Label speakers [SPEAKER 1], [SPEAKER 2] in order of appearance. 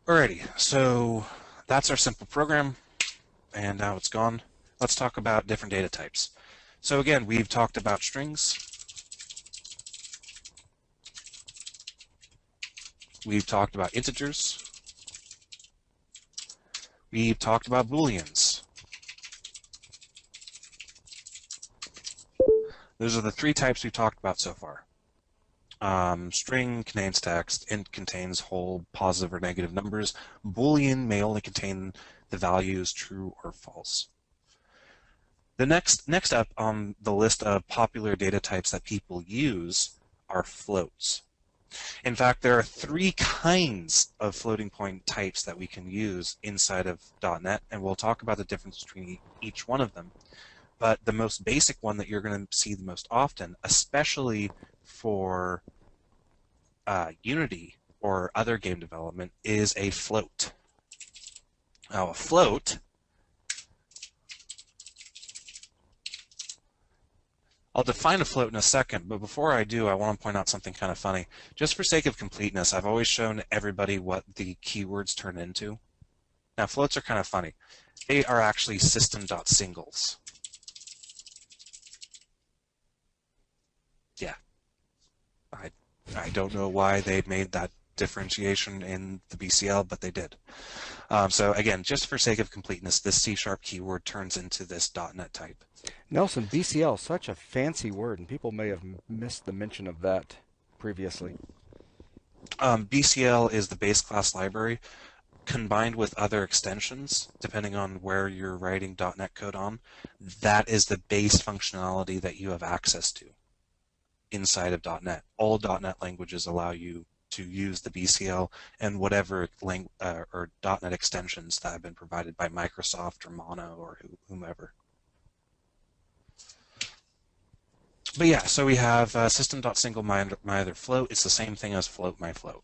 [SPEAKER 1] Alrighty, so that's our simple program, and now it's gone. Let's talk about different data types. So again, we've talked about strings, we've talked about integers, we've talked about booleans. Those are the three types we've talked about so far. String contains text, int contains whole positive or negative numbers, boolean may only contain the values true or false. The next up on the list of popular data types that people use are floats. In fact, there are three kinds of floating point types that we can use inside of .NET, and we'll talk about the difference between each one of them. But the most basic one that you're going to see the most often, especially for Unity or other game development, is a float. Now, a float, I'll define a float in a second, but before I do, I want to point out something kind of funny. Just for sake of completeness, I've always shown everybody what the keywords turn into. Now, floats are kind of funny. They are actually system.singles. Yeah, I don't know why they made that differentiation in the BCL, but they did. So again, just for sake of completeness, this C# keyword turns into this .NET type.
[SPEAKER 2] Nelson, BCL, such a fancy word, and people may have missed the mention of that previously.
[SPEAKER 1] BCL is the base class library combined with other extensions, depending on where you're writing .NET code on. That is the base functionality that you have access to inside of .NET. All .NET languages allow you to use the BCL and whatever or .NET extensions that have been provided by Microsoft or Mono or whomever. But yeah, so we have system.single my other float. It's the same thing as float my float.